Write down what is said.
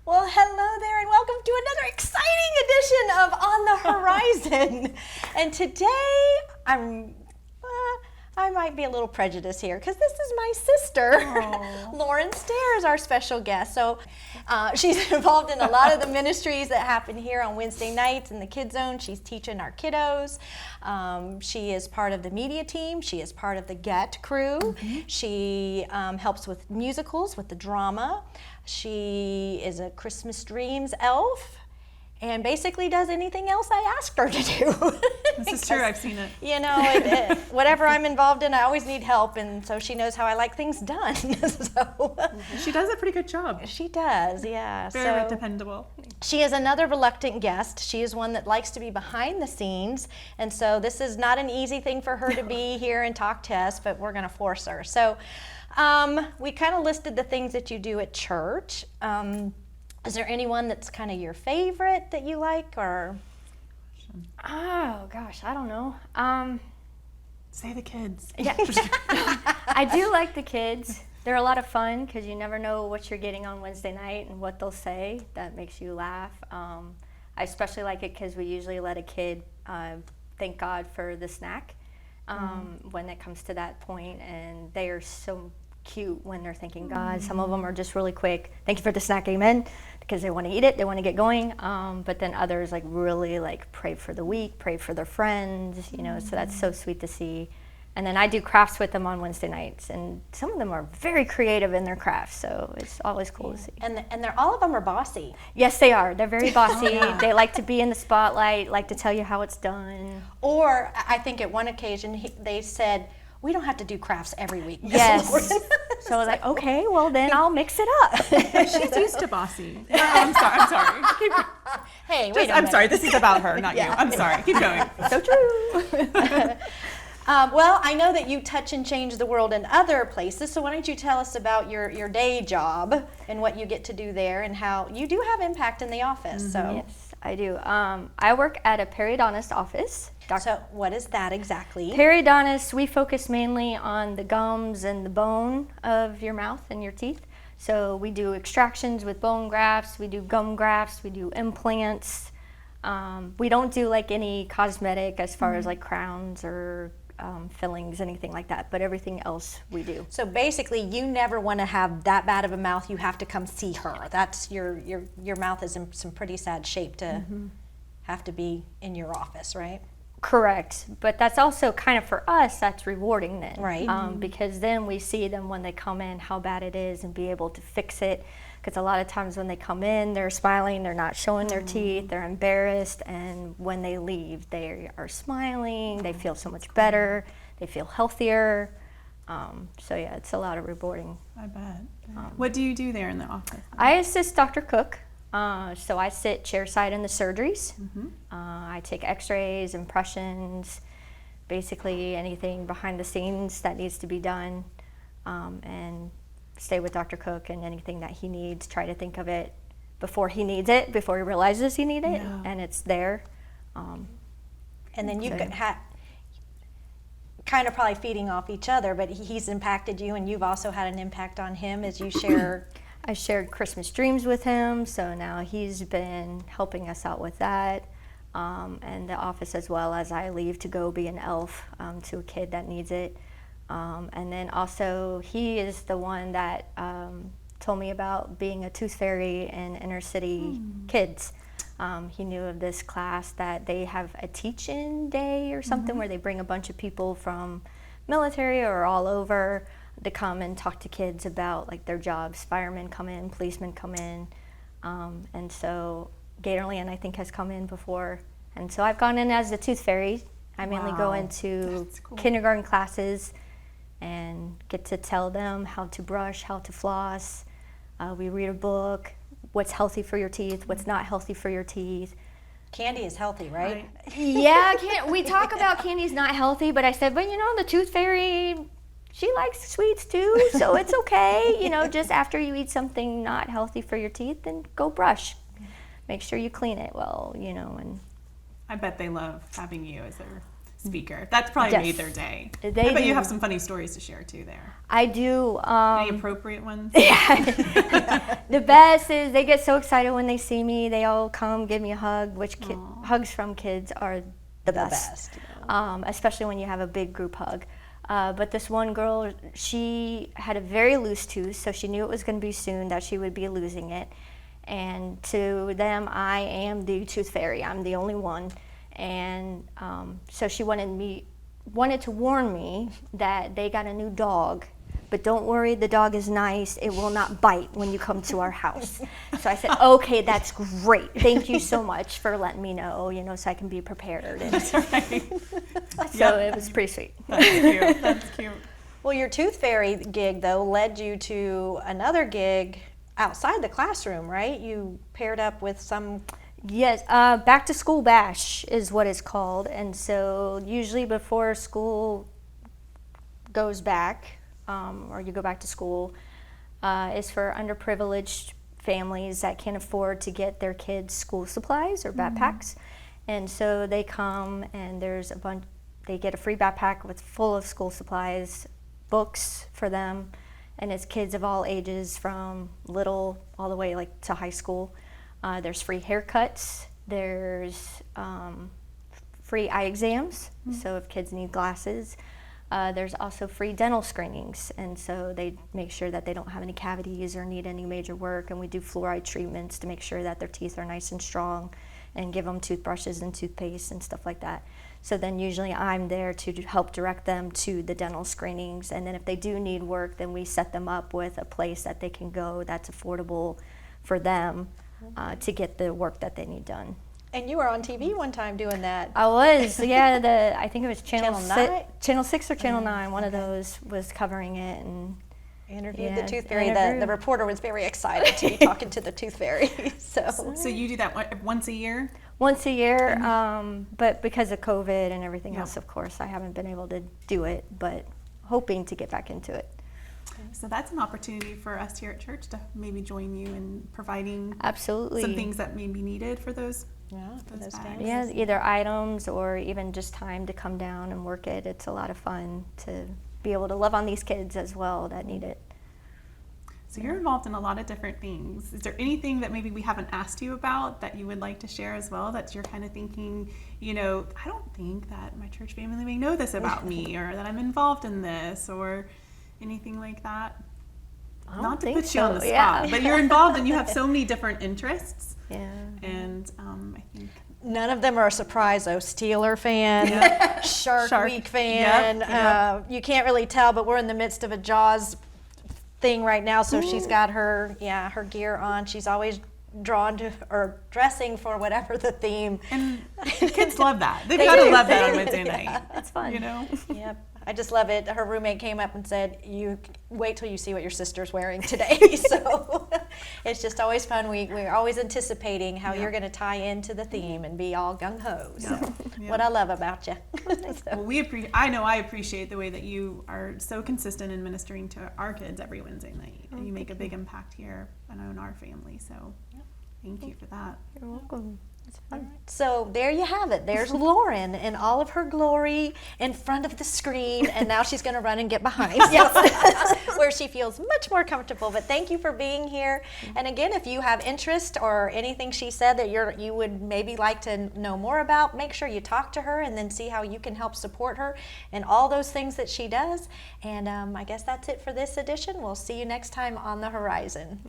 Well, hello there, and welcome to another exciting edition of On the Horizon. And today, I might be a little prejudiced here because this is my sister, Lauren Stairs, our special guest. So she's involved in a lot of the ministries that happen here on Wednesday nights in the Kid Zone. She's teaching our kiddos. She is part of the media team. She is part of the GET crew. Mm-hmm. She helps with musicals, with the drama. She is a Christmas Dreams elf and basically does anything else I asked her to do. This is true, I've seen it. You know, whatever I'm involved in, I always need help, and so she knows how I like things done. She does a pretty good job. She does, yeah. Very dependable. She is another reluctant guest. She is one that likes to be behind the scenes, and so this is not an easy thing for her to be here and talk to us, but we're going to force her. So we kind of listed the things that you do at church. Is there anyone that's kind of your favorite that you like, or? Oh gosh, I don't know. Say the kids. Yeah. I do like the kids. They're a lot of fun because you never know what you're getting on Wednesday night and what they'll say that makes you laugh. I especially like it because we usually let a kid thank God for the snack when it comes to that point, and they are so cute when they're thanking God. Some of them are just really quick. Thank you for the snack, amen, because they want to eat it, they want to get going. But then others really pray for the week, pray for their friends, you know, so that's so sweet to see. And then I do crafts with them on Wednesday nights, and some of them are very creative in their crafts, so it's always cool to see. And all of them are bossy. Yes, they are. They're very bossy. They like to be in the spotlight, like to tell you how it's done. Or I think at one occasion they said, we don't have to do crafts every week. Yes. So I was like, okay, well then I'll mix it up. She's used to bossy. I'm sorry. Hey, wait I'm sorry, this is about her, not you. I'm sorry. Keep going. So true. Well, I know that you touch and change the world in other places, so why don't you tell us about your day job and what you get to do there and how you do have impact in the office. Mm-hmm. So yes, I do. I work at a periodontist office. So what is that exactly? Periodontist, we focus mainly on the gums and the bone of your mouth and your teeth. So we do extractions with bone grafts, we do gum grafts, we do implants. We don't do any cosmetic as far as crowns or fillings, anything like that, but everything else we do. So basically, you never want to have that bad of a mouth. You have to come see her. That's your mouth is in some pretty sad shape to have to be in your office, right? Correct, but that's also kind of for us, that's rewarding then. Right. Because then we see them when they come in, how bad it is, and be able to fix it. Because a lot of times when they come in, they're smiling, they're not showing their teeth, they're embarrassed, and when they leave, they are smiling, they feel so much better, they feel healthier. So yeah, it's a lot of rewarding. I bet. What do you do there in the office? I assist Dr. Cook. So I sit chairside in the surgeries. I take x-rays, impressions, basically anything behind the scenes that needs to be done, and stay with Dr. Cook and anything that he needs, try to think of it before he needs it, before he realizes he needs it, and it's there. And then you kind of probably feeding off each other, but he's impacted you and you've also had an impact on him as you share. I shared Christmas Dreams with him, so now he's been helping us out with that, and the office as well as I leave to go be an elf to a kid that needs it. And then also he is the one that told me about being a tooth fairy in inner city kids. He knew of this class that they have a teach-in day or something where they bring a bunch of people from military or all over to come and talk to kids about their jobs. Firemen come in, policemen come in, and so Gatorland I think has come in before, and so I've gone in as the tooth fairy. I mainly go into kindergarten classes and get to tell them how to brush, how to floss. We read a book, what's healthy for your teeth, what's not healthy for your teeth. Candy is healthy, right? Yeah, we talk about candy's not healthy, but I said, but the tooth fairy, she likes sweets too, so it's okay. Just after you eat something not healthy for your teeth, then go brush. Make sure you clean it well, and I bet they love having you as their speaker. That's probably Yes. made their day. They I bet you do. have some funny stories to share too there. I do. Any appropriate ones? The best is they get so excited when they see me. They all come give me a hug, which hugs from kids are the best. Especially when you have a big group hug. But this one girl, she had a very loose tooth, so she knew it was going to be soon that she would be losing it. And to them, I am the tooth fairy. I'm the only one. And so she wanted to warn me that they got a new dog. But don't worry, the dog is nice. It will not bite when you come to our house. So I said, okay, that's great. Thank you so much for letting me know, so I can be prepared. And That's right. so it was pretty sweet. That's cute. That's cute. Well, your Tooth Fairy gig, though, led you to another gig outside the classroom, right? You paired up with some... Yes, Back to School Bash is what it's called. And so usually before school goes back, or you go back to school, is for underprivileged families that can't afford to get their kids school supplies or backpacks. And so they come and there's a bunch, they get a free backpack with full of school supplies, books for them, and it's kids of all ages from little all the way like to high school. There's free haircuts, there's free eye exams, so if kids need glasses. There's also free dental screenings, and so they make sure that they don't have any cavities or need any major work, and we do fluoride treatments to make sure that their teeth are nice and strong and give them toothbrushes and toothpaste and stuff like that. So then usually I'm there to help direct them to the dental screenings, and then if they do need work, then we set them up with a place that they can go that's affordable for them to get the work that they need done. And you were on TV one time doing that. I was, yeah. I think it was Channel 9? Channel 6 or Channel 9. One of those was covering it, and Interviewed Yeah, the Tooth Fairy. interviewed. The reporter was very excited to be talking to the Tooth Fairy. So you do that once a year? once a year. But because of COVID and everything Yeah. else, of course, I haven't been able to do it. But hoping to get back into it. So that's an opportunity for us here at church to maybe join you in providing Absolutely. some things that may be needed for those. Yeah, for Those those bags. families. Yeah, either items or even just time to come down and work it. It's a lot of fun to be able to love on these kids as well that need it. So you're involved in a lot of different things. Is there anything that maybe we haven't asked you about that you would like to share as well, that you're kind of thinking, I don't think that my church family may know this about me, or that I'm involved in this, or anything like that? I don't Not to think put you on so, the yeah. spot, but you're involved and you have so many different interests. Yeah. And I think None of them are a surprise, though. Steeler fan, Shark Week fan. Yep. You can't really tell, but we're in the midst of a Jaws thing right now. So she's got her gear on. She's always drawn to or dressing for whatever the theme. And kids love that. They've They got to do. love that They on do. Wednesday night. It's fun. Yep. I just love it. Her roommate came up and said, "You wait till you see what your sister's wearing today." So it's just always fun. We're always anticipating how you're going to tie into the theme and be all gung ho. So Yeah. what I love about you. Well, I appreciate the way that you are so consistent in ministering to our kids every Wednesday night. And you make a big impact here and on our family. So thank you for that. You're welcome. It's fun. So there you have it. There's Lauren in all of her glory in front of the screen, and now she's going to run and get behind, where she feels much more comfortable. But thank you for being here. And again, if you have interest or anything she said that you would maybe like to know more about, make sure you talk to her and then see how you can help support her and all those things that she does. And I guess that's it for this edition. We'll see you next time on the horizon.